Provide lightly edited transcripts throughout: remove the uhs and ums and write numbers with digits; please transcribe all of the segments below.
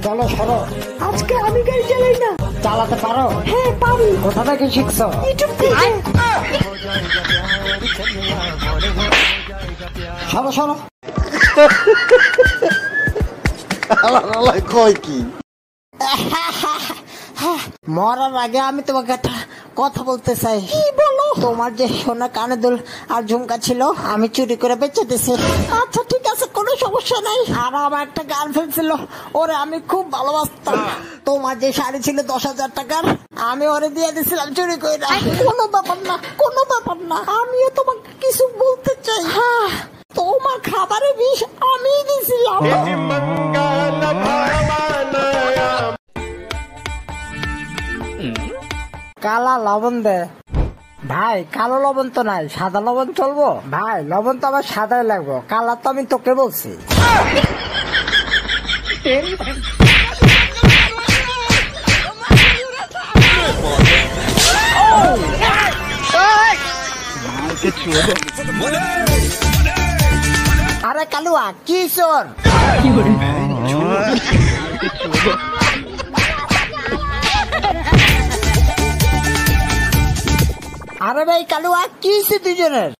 চলো সরো। আজকে আমি গাড়ি চালাই না। চালাতে পারো? হ্যাঁ পারি। কোথা থেকে শিখছো? ইউটিউব থেকে। সরো সরো। কয় কি? মরার আগে আমি তোমাকে একটা কথা বলতে চাই। কি বলো? তোমার যে সোনা কানে দুল আর ঝুমকা ছিল আমি চুরি করে বেঁচে দিছি। আচ্ছা ঠিক আছে, কোনো সমস্যা নাই। আর আমার একটা গার্লফ্রেন্ড ছিল, ওরে আমি খুব ভালোবাসতাম। তোমার যে শাড়ি ছিল 10,000 টাকার, আমি ওরে দিয়ে দিছিলাম চুরি করে। কোনো ব্যাপার না, কোনো ব্যাপার না। আমিও তোমাকে কিছু বলতে চাই। হ্যাঁ, তোমার খাবারে বিষ আমি দিছিলাম। কালা লবণ দে ভাই। কালো লবণ তো নাই, সাদা লবণ চলবো ভাই? লবণ তো আমার সাদাই লাগবো, কালা তো আমি তোকে বলছি। আরে কালুয়া কি চোর? আরে ভাই কালুয়া কি দুজনের?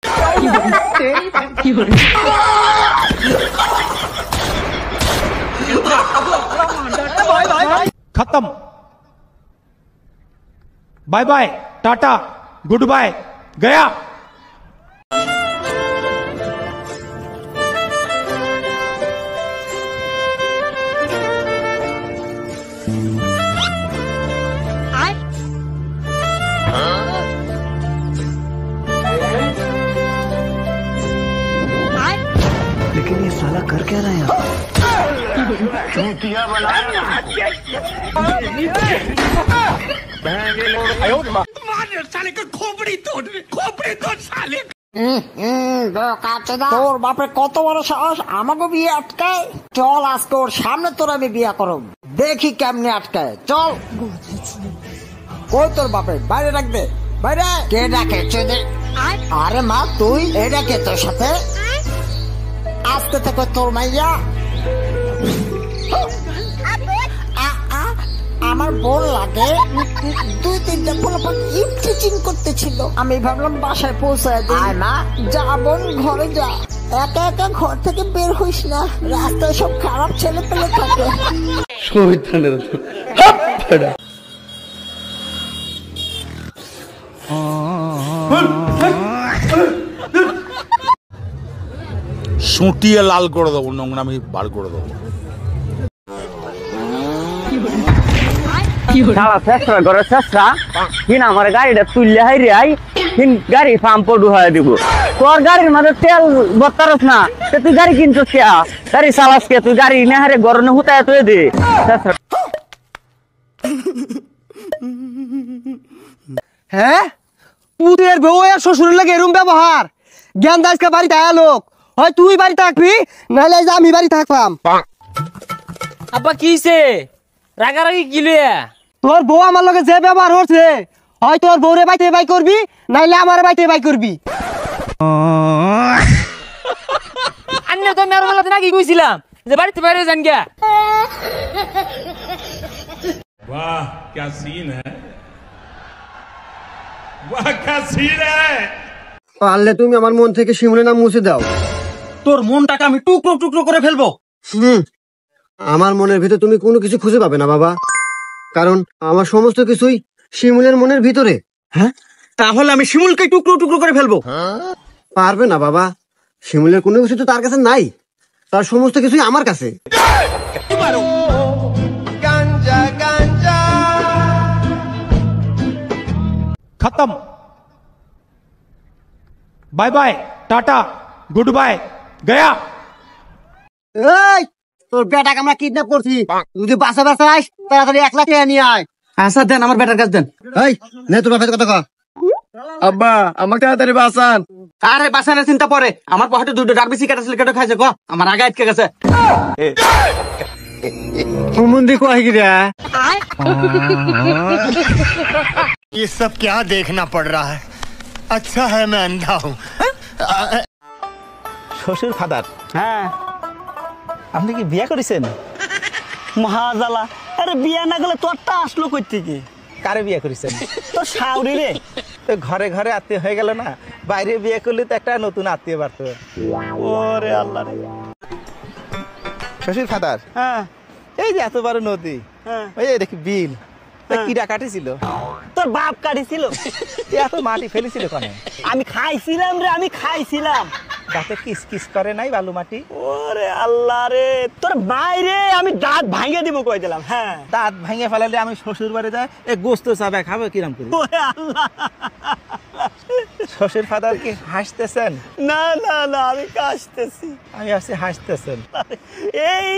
खत्म। Bye bye, tata, good bye, गया। लेकिन ये साला कर क्या रहा है यहाँ? তোর বাপের কত বড় সাহস আমাকে বিয়ে আটকায়? চল আজকে ওর সামনে তোর আমি বিয়ে করব, দেখি কেমনে আটকায়। চল। কই তোর বাপে? বাইরে রাখবে, বাইরে। কে ডাকে? আরে মা তুই? এটা কে তোর সাথে? আজকে থেকে তোর মাইয়া। আমার বোন লাগে। 2-3টা পোলাপান ইফটিচিং করতেছিল, আমি ভাবলাম বাসায় পৌঁছায় দিই। না যা বোন, ঘরে যা। একা একা ঘর থেকে বের হইস না, রাস্তায় সব খারাপ ছেলে পেলে থাকে। সুটিয়ে লাল করে দেবো, নোংরামি বার করে দেবো। আমার গাড়িটা তুললে হাইরে আই গাড়ি পাম্প ডুহাই দিব। তোর গাড়ির মাঝে তেল বত্তারস না, তুই গাড়ি কিনছিস কে? গাড়ি চালাস কে? তুই গাড়ি না হারে গরমে হুতায় তুই দে। হ্যাঁ, পুতের বউ আর শ্বশুরের লাগে এরম ব্যবহার? জ্ঞান দাসকে বাড়িতে আয়া লোক, হয় তুই বাড়ি থাকবি নাহলে আমি বাড়ি থাকলাম। আব্বা কিছে রাগারাগি কি লইয়া? তোর বউ আমার লগে যে ব্যবহার হচ্ছে, হয় তোর বউরে বাইতে বাই করবি নাইলে আমার বাইতে বাই করবি। আন্না তো মেরো বেলাতে নাকি কইছিলাম যে বাড়িতে বাইরে যান গিয়া। वाह क्या सीन है, वाह क्या सीन है। পারলে তুমি আমার মন থেকে শিমুলের নাম মুছে দাও। তোর মনটাকে আমি টুকরো টুকরো করে ফেলবো। আমার মনের ভিতরে তুমি কোনো কিছু খুঁজে পাবে না বাবা, কারণ আমার সমস্ত কিছুই শিমুলের মনের ভিতরে। হ্যাঁ, তাহলে আমি শিমুলকে টুকরো টুকরো করে ফেলবো। পারবে না বাবা, শিমুলের কোনো কিছু তো তার কাছে নাই, তার সমস্ত কিছুই আমার কাছে। खत्म। Bye bye, tata, good bye, गया। এই তোর বেটাকে আমরা কিডন্যাপ করছি, যদি বাসা বাসা আস তাড়াতাড়ি 1 লাখ টাকা নিয়ে আয়। আচ্ছা দেন, আমার বেটার কাছে দেন। এই নে তোর বাপের কথা কর। আব্বা আমাকে তাড়াতাড়ি বাঁচান। আরে বাঁচানোর চিন্তা পরে, আমার পকেটে 2টা ডারবিসি কাটা ছিল, কেটে খাইছে গো, আমার আগে আটকে গেছে। মুন্দি কই গিরা? ये सब क्या देखना पड़ रहा है? अच्छा है मैं अंधा हूँ। শ্বশুর ফাদার। হ্যাঁ আপনি কি বিয়ে করেছেন? মহাজালা, আরে বিয়ে না গেলে তোরটা আসলো কই থেকে? কারে বিয়ে করেছেন? তোর শাউরি রে। তো ঘরে ঘরে আত্মীয় হয়ে গেল না, বাইরে বিয়ে করলে তো একটা নতুন আত্মীয় বাড়ত। ওরে আল্লাহ রে। শ্বশুর ফাদার, হ্যাঁ এই যে এত বড় নদী, ওই যে দেখি বিল, কিরা কাটিছিল? তোর বাপ কাটিছিল। এত মাটি ফেলেছিল কেন? আমি খাইছিলাম রে, আমি খাইছিলাম। দাঁতে কিস কিস করে নাই বালু মাটি? ওরে আল্লাহ রে, তোর বাইরে আমি দাঁত ভাঙে দিব কই দিলাম। হ্যাঁ, দাঁত ভাঙে ফেলালে আমি শ্বশুর বাড়ি যাই, এ গোস্ত চাবে খাবে কিরম করে? ওরে আল্লাহ। শ্বশুর ফাদার কি হাসতেছেন? না না না, আমি কাশতেছি। আমি আসছি হাসতেছেন। এই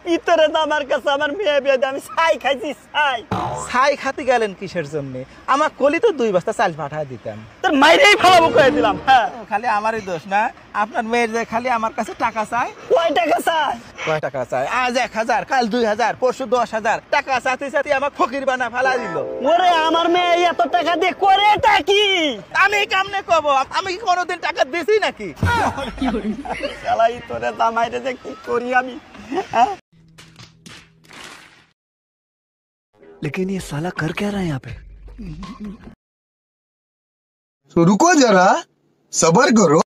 ভিতরে তো আমার কাছে আমার মেয়ে বিয়ে আমি ছাই খাইছি। ছাই খাতে গেলেন কিসের জন্য? আমার কলি তো 2 বস্তা চাল পাঠায় দিতাম, তোর মাইরেই ফেলাবো করে দিলাম। হ্যাঁ, খালি আমারই দোষ না? আপনার মেয়ের যে খালি আমার কাছে টাকা চায়। কয় টাকা চায়? কয় টাকা চায়? আজ 1000, কাল 2000, পরশু 10,000 টাকা চাতে চাতে আমার ফকির বানা ফেলা দিল। ওরে আমার মেয়ে এত টাকা দিয়ে করেটা কি? আমি কেমনে কব? আমি কি কোনোদিন টাকা দিছি নাকি? শালাই তোরে দামাইরে যে কি করি আমি। হ্যাঁ, लेकिन ये साला कर क्या रहा है यहाँ पे? तो रुको जरा, सबर करो।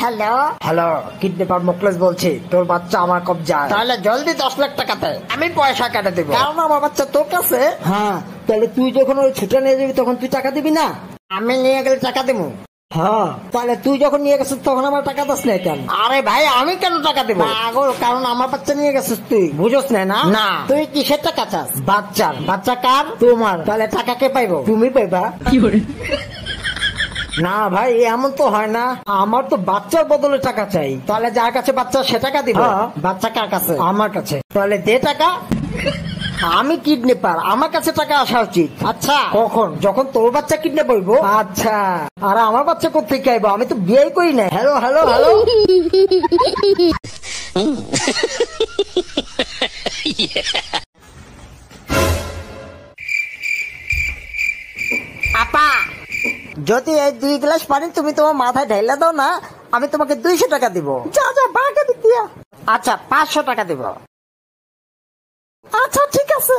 হ্যালো হ্যালো, কিডন্যাপার মুখলেস বলছি। তোর বাচ্চা আমার কবজায়, তাহলে জলদি 10 লাখ টাকাতে আমি পয়সা কেটে দেবো। কারণ আমার বাচ্চা তোর কাছে। হ্যাঁ, তাহলে তুই যখন ওই ছুটে নিয়ে যাবি তখন তুই টাকা দিবি না? আমি নিয়ে গেলে টাকা দেবো। হ্যাঁ, তাহলে তুই যখন নিয়ে গেছিস তখন আমার টাকা দিস না কেন? আরে ভাই, আমি কেন টাকা দেবো? পাগল, কারণ আমার বাচ্চা নিয়ে গেছিস তুই, বুঝোস না? না, তুই কিসের টাকা চাস? বাচ্চার। বাচ্চা কার? তোমার। তাহলে টাকা কে পাইবো? তুমি পাইবা। না ভাই, এমন তো হয় না। আমার তো বাচ্চার বদলে টাকা চাই। তাহলে যার কাছে বাচ্চা সে টাকা দিব। বাচ্চা কার কাছে? আমার কাছে। তাহলে দে টাকা। আমি কিডন্যাপার, আমার কাছে টাকা আসা উচিত। আচ্ছা, কখন? যখন তোর বাচ্চা কিডন্যাপ হইব। আচ্ছা, আর আমার বাচ্চা কোথেকে আইবো? আমি তো বিয়ে করি না। Hello hello hello. আপা, যদি এই 2 গ্লাস পানি তুমি তোমার মাথায় ঢেলে দাও না, আমি তোমাকে 200 টাকা দিব। যা যা, বাড়া দিক দিয়া। আচ্ছা, 500 টাকা দিব। আচ্ছা ঠিক আছে।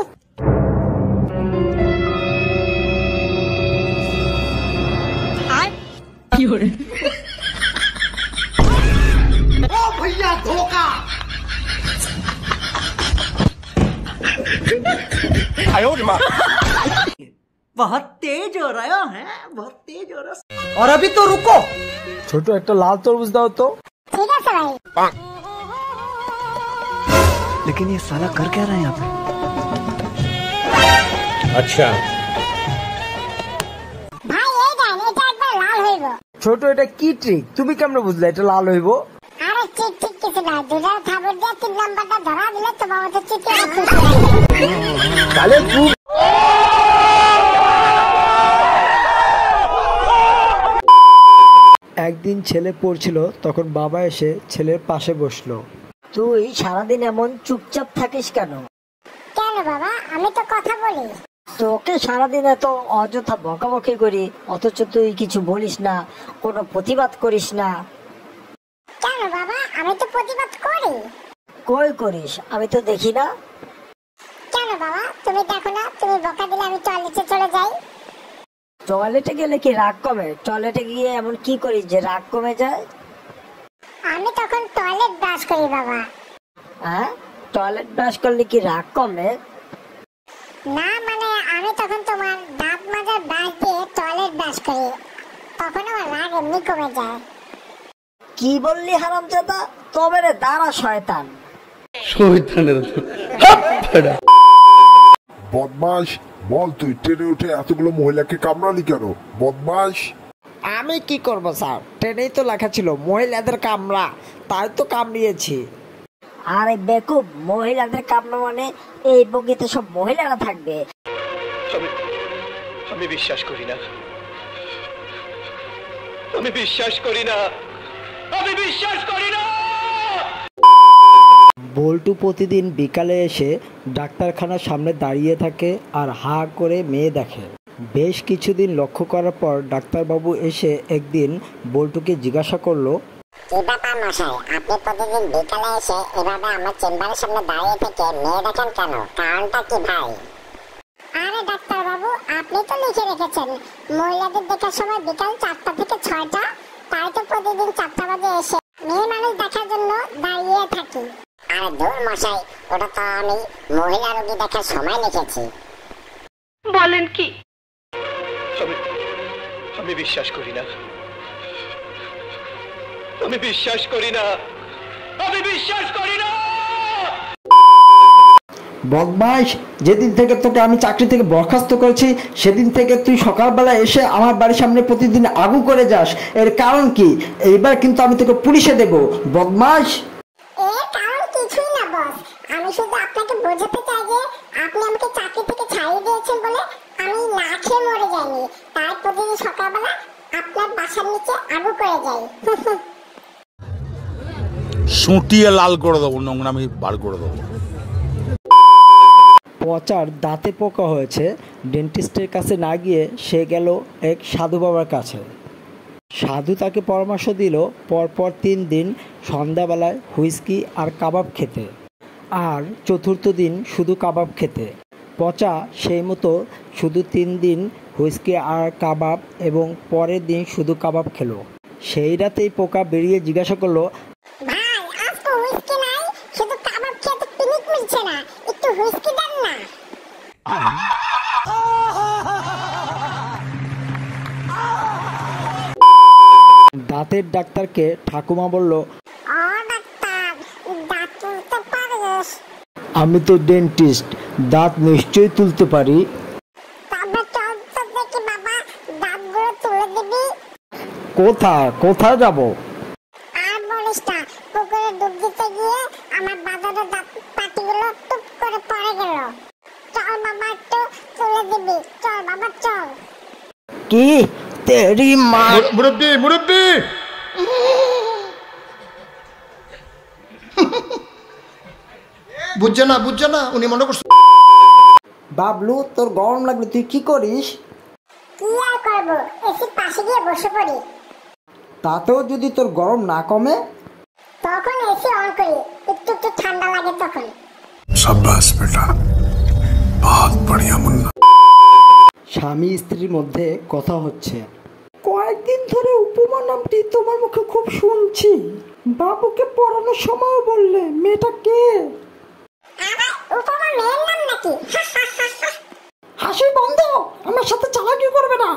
ও भैया धोखा। बहुत तेज हो रहा है, बहुत तेज हो रहा है। और अभी तो रुको, ছোট একটা লাল তরমুজ দাও তো। ঠিক আছে ভাই। लेकिन ये साला कर क्या रहा है यहाँ पे? अच्छा ভাই এই দেন, এটা একবার লাল হইব। ছোট, এটা কি ট্রিক? তুমি কেমনে বুঝলে এটা লাল হইব? আরে ঠিক ঠিক কিছু না, দুটা থাবর দিয়ে 3 নাম্বারটা ধরা দিলে তো বাবা তো চিঠি আসছে। তাহলে তুই একদিন ছেলে পড়ছিল, তখন বাবা এসে ছেলের পাশে বসলো। তুই সারাদিন এমন চুপচাপ থাকিস কেন? কেন বাবা, আমি তো কথা বলি। তোকে সারাদিন এত অযথা বকাবকি করি, অথচ তুই কিছু বলিস না, কোনো প্রতিবাদ করিস না। কেন বাবা, আমি তো প্রতিবাদ করি। কই করিস? আমি তো দেখি না। কেন বাবা, তুমি দেখো না? তুমি বকা দিলে আমি টয়লেটে চলে যাই। টয়লেটে গেলে কি রাগ কমে? টয়লেটে গিয়ে এমন কি করিস যে রাগ কমে যায়? আমি তখন টয়লেট ব্রাশ করি বাবা। হ্যাঁ, টয়লেট ব্রাশ করলে কি রাগ কমে? না মানে আমি তখন তোমার দাঁত মাজার ব্রাশ দিয়ে টয়লেট ব্রাশ করি, তখন আমার রাগ এমনি কমে যায়। কি বললি হারামজাদা? তবে রে দাঁড়া শয়তান। বদমাস, বল তুই ট্রেনে উঠে এতগুলো মহিলাকে কামড়ালি কেন? বদমাস। আমি কি করব স্যার? ট্রেনেই তো লেখা ছিল মহিলাদের কামড়া, তাই তো কামড়িয়েছি। আরে বেকুব, মহিলাদের কামড়া মানে এই বগিতে সব মহিলারা থাকবে। আমি বিশ্বাস করি না, আমি বিশ্বাস করি না, আমি বিশ্বাস করি না। বল্টু প্রতিদিন বিকালে এসে ডাক্তারখানার সামনে দাঁড়িয়ে থাকে আর হা করে মেয়ে দেখে। বেশ কিছুদিন লক্ষ্য করার পর ডাক্তারবাবু এসে একদিন বল্টুকে জিজ্ঞাসা করলো, কি ব্যাপার মশাই, আপনি প্রতিদিন বিকালে এসে এভাবে আমার চেম্বারের সামনে দাঁড়িয়ে থেকে মেয়ে দেখেন কেন? কারণটা কি ভাই? আরে ডাক্তার বাবু, আপনি তো লিখে রেখেছেন মহিলাদের দেখার সময় বিকাল 4টা থেকে 6টা, তাই তো প্রতিদিন 4টা বাজে এসে মেয়ে মানুষ দেখার জন্য দাঁড়িয়ে থাকি। আরে দূর মশাই, ওটা তো আমি মহিলা রোগী দেখার সময় লিখেছি। বলেন কি? আমি বিশ্বাস করি না, আমি বিশ্বাস করি না, আমি বিশ্বাস করি না। বদমাইশ, যেদিন থেকে তোকে আমি চাকরি থেকে বরখাস্ত করেছি সেদিন থেকে তুই সকালবেলা এসে আমার বাড়ির সামনে প্রতিদিন আগুন করে যাস। এর কারণ কি? এইবার কিন্তু আমি তোকে পুলিশে দেব। বদমাইশ। এর কারণ কিছুই না বস, আমি শুধু আপনাকে বোঝাতে চাই যে আপনি আমাকে চাকরি থেকে ছাড়িয়ে দিয়েছেন বলে আমি না খেয়ে মরে যাইনি, তাই প্রতিদিন সকালবেলা আপনার বাসার নিচে আগুন করে যাই। সুটিয়ে লাল করে দেবো, নোংরামি বার করে দেবো। পচার দাঁতে পোকা হয়েছে, ডেন্টিস্টের কাছে না গিয়ে সে গেল এক সাধু বাবার কাছে। সাধু তাকে পরামর্শ দিল পরপর 3 দিন সন্ধ্যাবেলায় হুইস্কি আর কাবাব খেতে, আর চতুর্থ দিন শুধু কাবাব খেতে। পচা সেই মতো শুধু 3 দিন হুইস্কি আর কাবাব এবং পরের দিন শুধু কাবাব খেলো। সেই রাতেই পোকা বেরিয়ে জিজ্ঞাসা করলো, ভাই আজ তো হুইস্কি নাই, শুধু কাবাব খেয়ে তো পিনিক মিলছে না, একটু হুইস্কি দেন না। দাঁতের ডাক্তারকে ঠাকুমা বলল, ও ডাক্তার, দাঁত তুলতে পারিস? আমি তো ডেন্টিস্ট, দাঁত নিশ্চয়ই তুলতে পারি। তবে চল তো দেখি বাবা, দাঁতগুলো তুলে দিবি। কোথায় যাব? আর বলিস না, পুকুরে ডুব দিতে গিয়ে আমার বাজারে দাঁত পাটিগুলো টুপ করে পড়ে গেল। চল বাবা, একটু তুলে দিবি, চল বাবা চল। কি তেরি মা! মুরব্বি মুরব্বি, বুঝছে না, উনি মনে করছে। বাবলু, তোর গরম লাগলে তুই কি করিস? কি আর করবো, এসি পাশে গিয়ে বসে পড়ি। তাতেও যদি তোর গরম না কমে? তখন এসি অন করি, একটু একটু ঠান্ডা লাগে তখন। शाबाश बेटा, बहुत बढ़िया मुन्ना। স্বামী স্ত্রীর মধ্যে কথা হচ্ছে। কয়েকদিন ধরে উপমা নামটি তোমার মুখে খুব শুনছি। বাবুকে পড়ানোর সময় বললে, মেয়েটা কে? আবার উপমা মেয়ের নাম নাকি? হাসি বন্ধ, আমার সাথে চালাকি করবে না।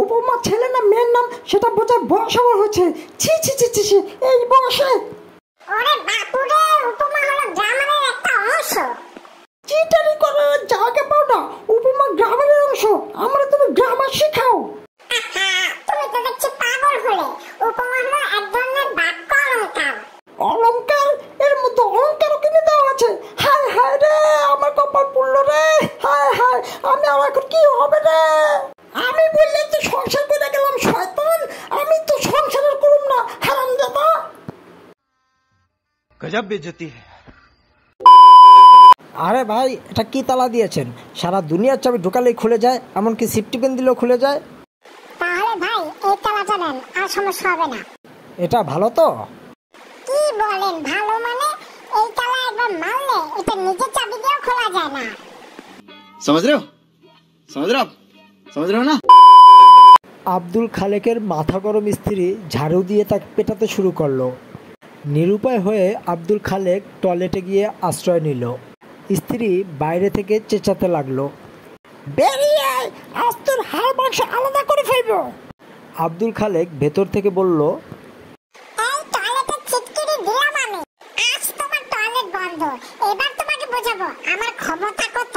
উপমা ছেলে না মেয়ের নাম সেটা বোঝার বয়স আমার হয়েছে। ছি ছি ছি ছি ছি, এই বয়সে! ওরে বাপুরে, উপমা হলো গ্রামারের একটা অংশ। চিটারি করার জায়গা পাও না, উপমা গ্রামারের অংশ। আমরা তুমি গ্রামার শেখাও। তুমি তো দেখছি পাগল হলে। উপমা হলো এক ধরনের বাক্য অলঙ্কার। অলঙ্কার? এর মধ্যে অলঙ্কারও কিনে দেওয়া আছে? হায় হায় রে, আমার কপাল পুড়লো রে। হায় হায়, আমি আমার এখন কি হবে রে? আমি বললে তো সংসার করে গেলাম শয়তান, আমি তো সংসার করুম না, হারামজাদা। গজব বেইজ্জতি। আরে ভাই, এটা কি তালা দিয়েছেন? সারা দুনিয়ার চাবি ঢোকালেই খুলে যায়, এমনকি সিফটি পেন দিলেও খুলে যায়। তাহলে ভাই এই তালাটা নেন, আর সমস্যা হবে না। এটা ভালো তো? কি বলেন ভালো মানে? এই তালা একবার মারলে এটা নিজের চাবি দিয়েও খোলা যায় না। समझ रहे हो ना? আব্দুল খালেকের মাথা গরম স্ত্রী ঝাড়ু দিয়ে তাকে পেটাতে শুরু করলো। নিরুপায় হয়ে আব্দুল খালেক টয়লেটে গিয়ে আশ্রয় নিল। স্ত্রী বাইরে থেকে চেঁচাতে লাগলো, বেরিয়ে আয়, আজ তোর হাড় মাংস আলাদা করে ফেলবো। আব্দুল খালেক ভেতর থেকে বলল, এই টয়লেটে ছিটকিনি দিলাম আমি, আজ তোমার টয়লেট বন্ধ। এবার তোমাকে বোঝাবো আমার ক্ষমতা কত।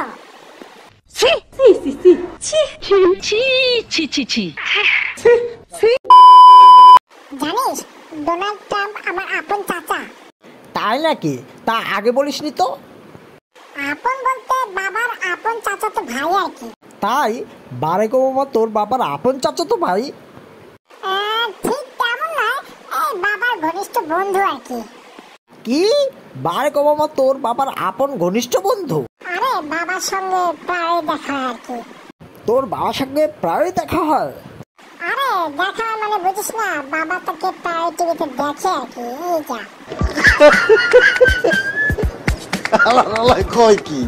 জানিস ডোনাল্ড ট্রাম্প আমার আপন চাচা। তাই নাকি? তা আগে বলিসনি তো। আপন বলতে বাবার আপন চাচা তো ভাই আর কি। তাই বারেক ওবামা তোর বাবার আপন চাচা তো ভাই? ঠিক তেমন নয়, এই বাবার ঘনিষ্ঠ বন্ধু আর কি। কি? বারেক ওবামা তোর বাবার আপন ঘনিষ্ঠ বন্ধু? আরে বাবার সঙ্গে প্রায় দেখা আর কি। তোর বাবার সঙ্গে প্রায় দেখা হয়? আরে দেখা মানে বুঝিস না, বাবা তোকে প্রায় টিভিতে দেখে আর কি, এই যা। কয় কি